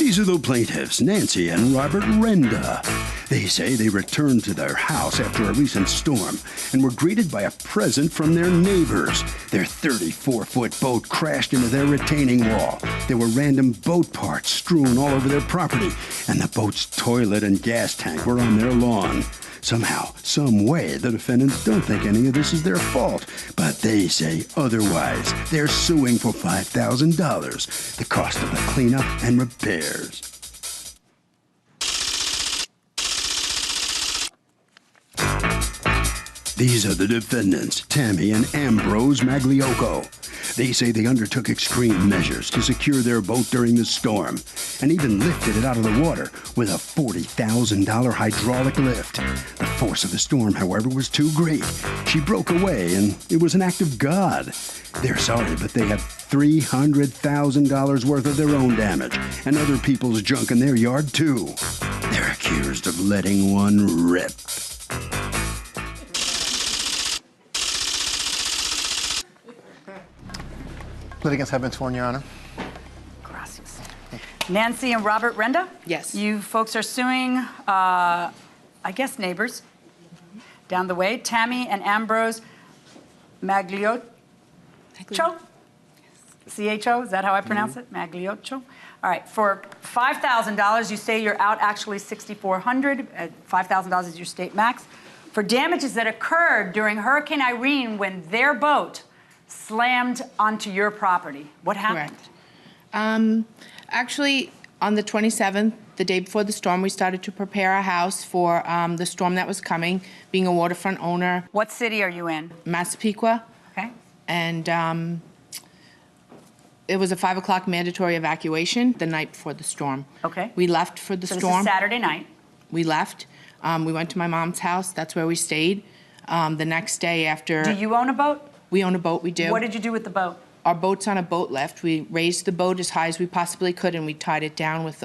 These are the plaintiffs, Nancy and Robert Renda. They say they returned to their house after a recent storm and were greeted by a present from their neighbors. Their 34-foot boat crashed into their retaining wall. There were random boat parts strewn all over their property, and the boat's toilet and gas tank were on their lawn. Somehow, some way, the defendants don't think any of this is their fault, but they say otherwise. They're suing for $5,000, the cost of the cleanup and repairs. These are the defendants, Tammy and Ambrose Magliocco. They say they undertook extreme measures to secure their boat during the storm and even lifted it out of the water with a $40,000 hydraulic lift. The force of the storm, however, was too great. She broke away, and it was an act of God. They're sorry, but they have $300,000 worth of their own damage and other people's junk in their yard, too. They're accused of letting one rip. Litigants have been sworn, Your Honor. Gracias. Nancy and Robert Renda? Yes. You folks are suing, I guess, neighbors down the way. Tammy and Ambrose Magliocco? C-H-O, is that how I pronounce it? Magliocco? All right, for $5,000, you say you're out actually $6,400. $5,000 is your state max. For damages that occurred during Hurricane Irene when their boat slammed onto your property. What happened? Correct. Actually, on the 27th, the day before the storm, we started to prepare our house for the storm that was coming, being a waterfront owner. What city are you in? Massapequa. Okay. And it was a 5 o'clock mandatory evacuation the night before the storm. Okay. We left for the storm. This is Saturday night. We left. We went to my mom's house. That's where we stayed. The next day after... Do you own a boat? We own a boat, we do. What did you do with the boat? Our boat's on a boat lift. We raised the boat as high as we possibly could, and we tied it down with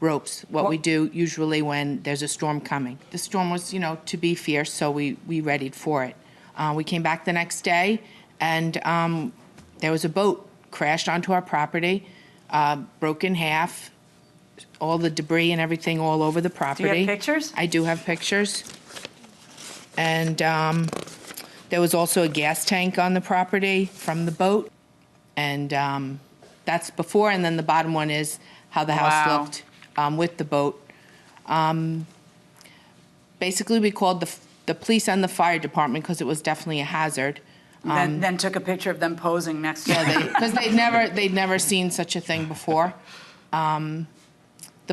ropes, what we do usually when there's a storm coming. The storm was, you know, to be fierce, so we readied for it. We came back the next day, and there was a boat crashed onto our property, broke in half, all the debris and everything all over the property. Do you have pictures? I do have pictures. And there was also a gas tank on the property from the boat, and that's before, and then the bottom one is how the house looked with the boat. Basically, we called the police and the fire department because it was definitely a hazard. Then took a picture of them posing next to it. Because they'd never seen such a thing before. The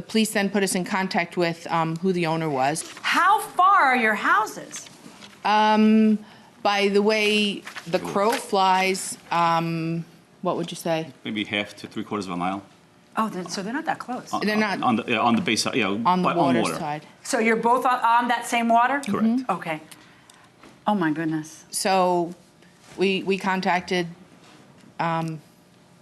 police then put us in contact with who the owner was. How far are your houses? By the way the crow flies, what would you say? Maybe half to 3/4 of a mile. Oh, so they're not that close. They're not on the base side, on the water side. So you're both on that same water? Correct. Mm-hmm. Okay. Oh my goodness. So we contacted.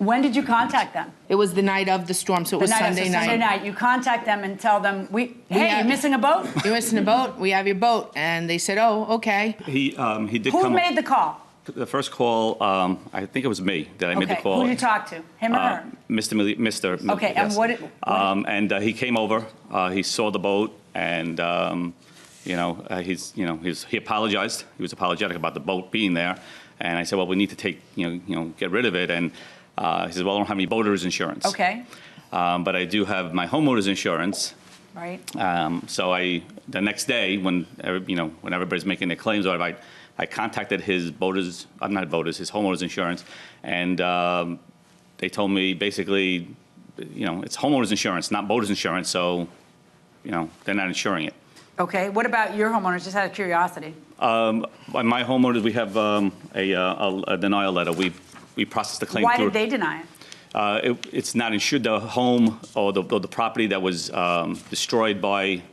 When did you contact them? It was the night of the storm, so it was Sunday night. Sunday night. You contact them and tell them, hey, you're missing a boat? You're missing a boat? We have your boat. And they said, oh, okay. He did Who come. made the call? The first call, I think it was me that I made the call. Who did you talk to? Him or her? Mr. Okay, yes. and and he came over. He saw the boat, and he apologized. He was apologetic about the boat being there, and I said, well, we need to get rid of it. And he said, well, I don't have any boater's insurance. Okay. But I do have my homeowner's insurance. Right. So the next day, when everybody's making their claims, I contacted his his homeowner's insurance, and they told me basically, it's homeowner's insurance, not boater's insurance, so, they're not insuring it. Okay. What about your homeowners? Just out of curiosity. My homeowners, we have a denial letter. We processed the claim. Why did they deny it? It's not insured. The home or the property that was destroyed by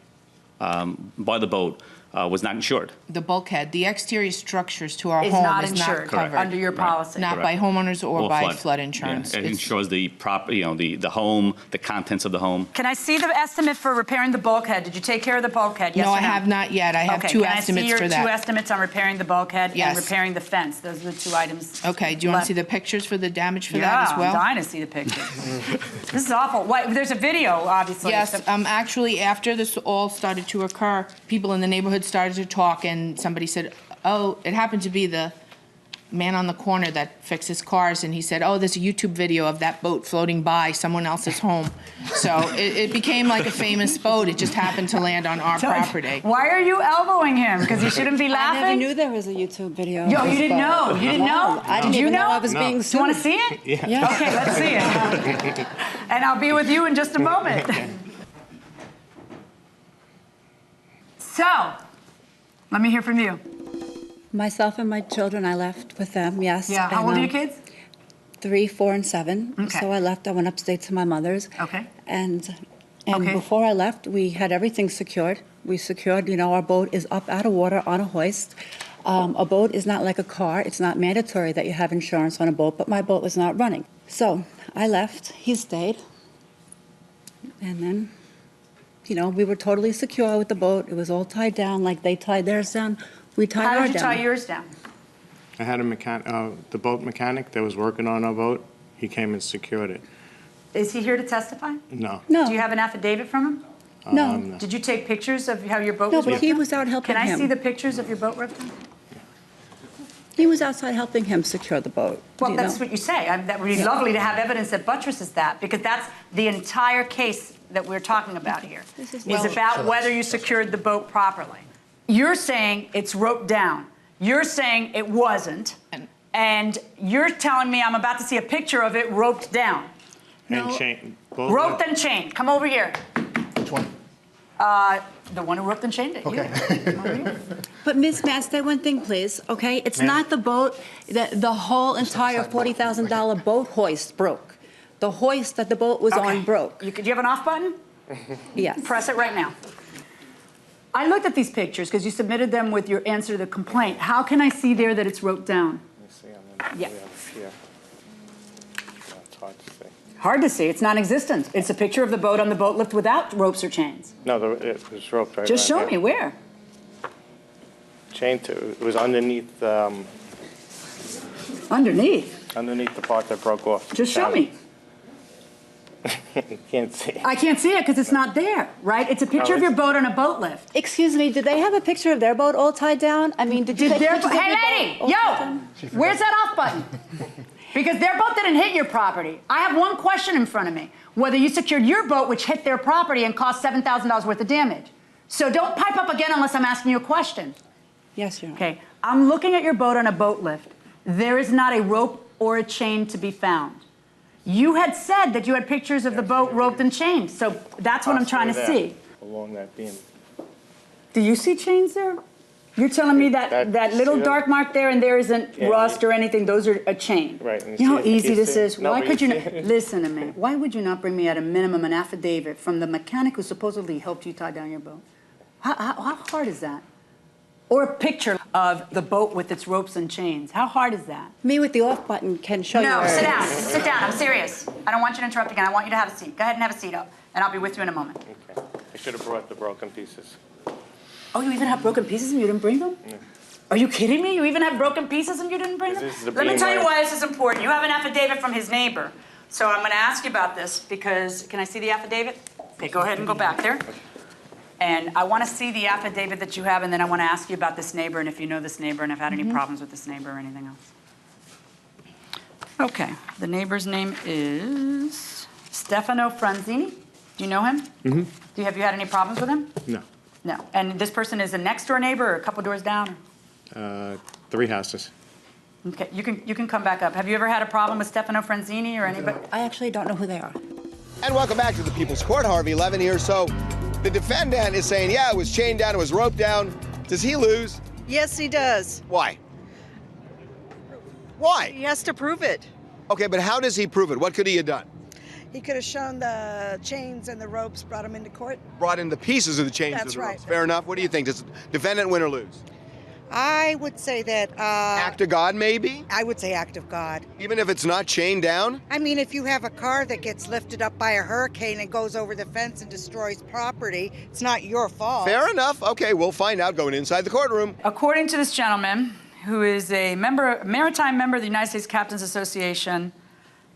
the boat was not insured. The bulkhead, the exterior structures to our Is home not is insured not covered. under your policy. Not by homeowners or by flood insurance. Yeah, it It's- insures the the home, the contents of the home. Can I see the estimate for repairing the bulkhead? Did you take care of the bulkhead? Yes No, or I have not yet. I have Okay, two can estimates I see for your that. two estimates on repairing the bulkhead and Yes. repairing the fence? Those are the two items. Okay, do you want left. to see the pictures for the damage for Yeah, that as well? I'm dying to see the pictures. This is awful. What, there's a video, obviously. Yes, So- actually, after this all started to occur, people in the neighborhood started to talk, and somebody said, oh, it happened to be the man on the corner that fixes cars, and he said, oh, there's a YouTube video of that boat floating by someone else's home. So it became like a famous boat. It just happened to land on our property. Why are you elbowing him? Because he shouldn't be laughing? I never knew there was a YouTube video. Yo, of you this didn't boat. know? You didn't know? I didn't Did you even know know? I was being Do sued. you want to see it? Yeah. Okay, let's see it. And I'll be with you in just a moment. So, let me hear from you. Myself and my children, I left with them, yes. Yeah, how And, old are your kids? 3, 4, and 7. Okay. So I left, I went upstate to my mother's. Okay. And Okay. before I left, we had everything secured. We secured, our boat is up out of water on a hoist. A boat is not like a car. It's not mandatory that you have insurance on a boat, but my boat was not running. So I left, he stayed. And then, we were totally secure with the boat. It was all tied down like they tied theirs down. We tied How ours did you down. tie yours down? I had the boat mechanic that was working on our boat. He came and secured it. Is he here to testify? No. No. Do you have an affidavit from him? No. No. Did you take pictures of how your boat No, was but ripped he down? was out helping Can I him. see the pictures of your boat ripped down? He was outside helping him secure the boat. Well, you that's know? what you say. That would be lovely to have evidence that buttresses that, because that's the entire case that we're talking about here. This is- Is about whether you secured the boat properly. You're saying it's roped down. You're saying it wasn't. And you're telling me I'm about to see a picture of it roped down. And chain. Both Roped and chained. Come over here. Which one? The one who roped and chained it. Okay. You. Come over here. But Miss, may I say one thing, please? Okay, it's not the boat. The whole entire $40,000 boat hoist broke. The hoist that the boat was Okay. on broke. Do you have an off button? Yes. Press it right now. I looked at these pictures because you submitted them with your answer to the complaint. How can I see there that it's roped down? Yeah. Here. It's hard to see. Hard to see. It's non-existent. It's a picture of the boat on the boat lift without ropes or chains. No, it was roped right Just show around me here. where. Chained to, it was underneath Underneath. the part that broke off. Just show me. You can't see. I can't see it because it's not there, right? It's a picture of your boat on a boat lift. Excuse me, did they have a picture of their boat all tied down? I mean, did you take pictures of your Hey, boat lady, all tied down? yo, where's that off button? Because their boat didn't hit your property. I have one question in front of me. Whether you secured your boat, which hit their property and caused $7,000 worth of damage. So don't pipe up again unless I'm asking you a question. Yes, Your Honor. Okay, I'm looking at your boat on a boat lift. There is not a rope or a chain to be found. You had said that you had pictures of the boat roped and chained, so that's what I'm trying to see. Along that beam. Do you see chains there? You're telling me that little see that? dark mark there and there isn't Yeah, rust or anything, those are a chain. Right, and You know how you easy this see- is? no, Why but could you you not, see- listen to me, why would you not bring me at a minimum an affidavit from the mechanic who supposedly helped you tie down your boat? How hard is that? Or a picture of the boat with its ropes and chains. How hard is that? Me with the off button can show you No, where sit it down. is. Sit down. I'm serious. I don't want you to interrupt again. I want you to have a seat. Go ahead and have a seat up, and I'll be with you in a moment. Okay. I should have brought the broken pieces. Oh, you even have broken pieces and you didn't bring them? Are you kidding me? You even have broken pieces and you didn't bring them? This is the Let me beam tell you wire. why this is important. You have an affidavit from his neighbor. So I'm going to ask you about this because, can I see the affidavit? Okay, go ahead and go back there. And I want to see the affidavit that you have, and then I want to ask you about this neighbor and if you know this neighbor and have had any problems with this neighbor or anything else. Okay, the neighbor's name is Stefano Franzini. Do you know him? Mm-hmm. Have you had any problems with him? No. No. And this person is a next door neighbor or a couple doors down? 3 houses. Okay, you can come back up. Have you ever had a problem with Stefano Franzini or anybody? I actually don't know who they are. And welcome back to the People's Court. Harvey Levin here. So the defendant is saying, yeah, it was chained down, it was roped down. Does he lose? Yes, he does. Why? Why? He has to prove it. Okay, but how does he prove it? What could he have done? He could have shown the chains and the ropes, brought them into court. Brought in the pieces of the chains That's of the right. ropes. Fair enough. What do you think? Does the defendant win or lose? I would say that. Act of God, maybe? I would say act of God. Even if it's not chained down? I mean, if you have a car that gets lifted up by a hurricane and goes over the fence and destroys property, it's not your fault. Fair enough. Okay, we'll find out going inside the courtroom. According to this gentleman, who is a maritime member of the United States Captains Association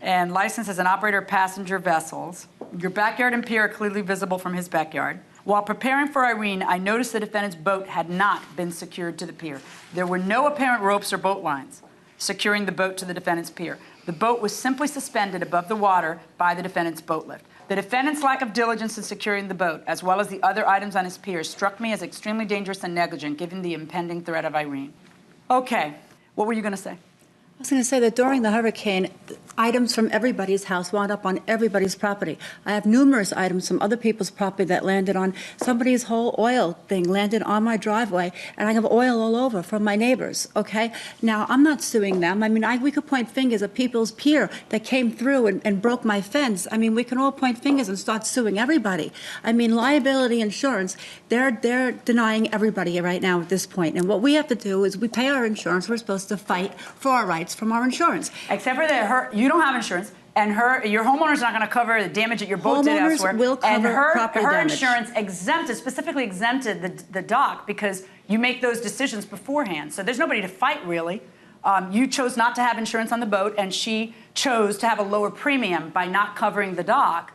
and licensed as an operator of passenger vessels, your backyard and pier are clearly visible from his backyard. While preparing for Irene, I noticed the defendant's boat had not been secured to the pier. There were no apparent ropes or boat lines securing the boat to the defendant's pier. The boat was simply suspended above the water by the defendant's boat lift. The defendant's lack of diligence in securing the boat, as well as the other items on his pier, struck me as extremely dangerous and negligent given the impending threat of Irene. Okay, what were you going to say? I was going to say that during the hurricane, items from everybody's house wound up on everybody's property. I have numerous items from other people's property that landed on somebody's whole oil thing landed on my driveway, and I have oil all over from my neighbors, okay? Now, I'm not suing them. I mean, we could point fingers at people's pier that came through and broke my fence. I mean, we can all point fingers and start suing everybody. I mean, liability insurance, they're denying everybody right now at this point. And what we have to do is we pay our insurance. We're supposed to fight for our rights from our insurance. Except for that, you don't have insurance, and your homeowner's not going to cover the damage that your boat did elsewhere. Homeowners will cover property her damage. insurance specifically exempted the dock because you make those decisions beforehand. So there's nobody to fight, really. You chose not to have insurance on the boat, and she chose to have a lower premium by not covering the dock.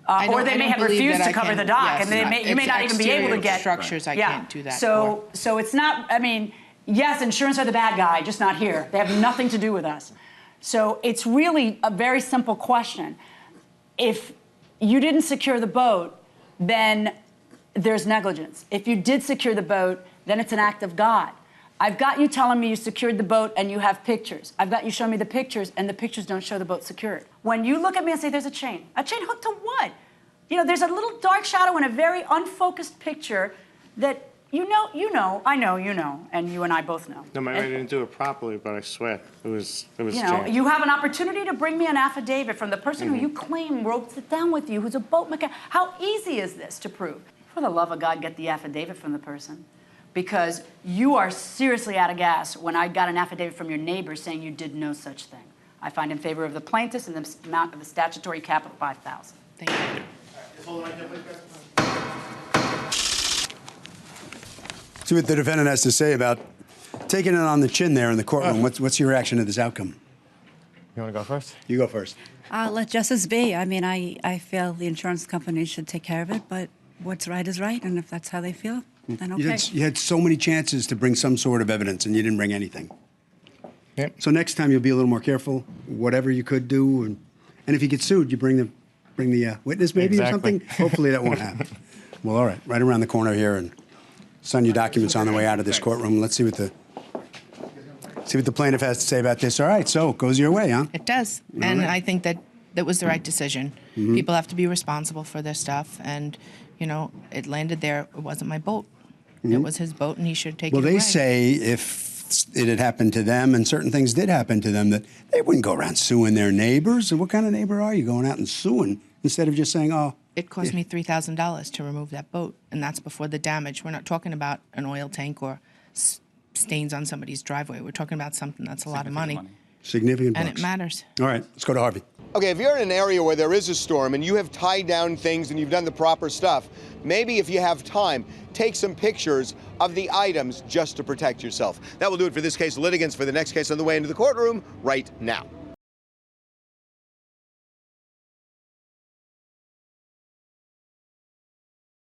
Or they may have refused to cover the dock, and you may not even be able to get structures. I can't do that. So it's not. I mean, yes, insurance are the bad guy, just not here. They have nothing to do with us. So it's really a very simple question. If you didn't secure the boat, then there's negligence. If you did secure the boat, then it's an act of God. I've got you telling me you secured the boat and you have pictures. I've got you showing me the pictures, and the pictures don't show the boat secured. When you look at me and say there's a chain hooked to what? You know, there's a little dark shadow in a very unfocused picture that I know, and you and I both know. No, maybe I didn't do it properly, but I swear it was jammed. You have an opportunity to bring me an affidavit from the person who you claim wrote it down with you, who's a boat mechanic. How easy is this to prove? For the love of God, get the affidavit from the person, because you are seriously out of gas when I got an affidavit from your neighbor saying you did no such thing. I find in favor of the plaintiffs and the amount of the statutory cap of $5,000. Thank you. See what the defendant has to say about taking it on the chin there in the courtroom. What's your reaction to this outcome? You want to go first? You go first. Let justice be. I mean, I feel the insurance company should take care of it, but what's right is right, and if that's how they feel, then okay. You had so many chances to bring some sort of evidence, and you didn't bring anything. Yep. So next time you'll be a little more careful, whatever you could do, and if you get sued, you bring the witness maybe or something. Hopefully that won't happen. Well, all right, right around the corner here, and sign your documents on the way out of this courtroom. Let's see what the plaintiff has to say about this. All right, so it goes your way, huh? It does, and I think that was the right decision. People have to be responsible for their stuff, and it landed there. It wasn't my boat. It was his boat, and he should take it away. Well, they say if it had happened to them, and certain things did happen to them, that they wouldn't go around suing their neighbors. And what kind of neighbor are you going out and suing instead of just saying, oh? It cost me $3,000 to remove that boat, and that's before the damage. We're not talking about an oil tank or stains on somebody's driveway. We're talking about something that's a lot of money. Significant bucks. And it matters. All right, let's go to Harvey. Okay, if you're in an area where there is a storm and you have tied down things and you've done the proper stuff, maybe if you have time, take some pictures of the items just to protect yourself. That will do it for this case. Litigants for the next case on the way into the courtroom right now.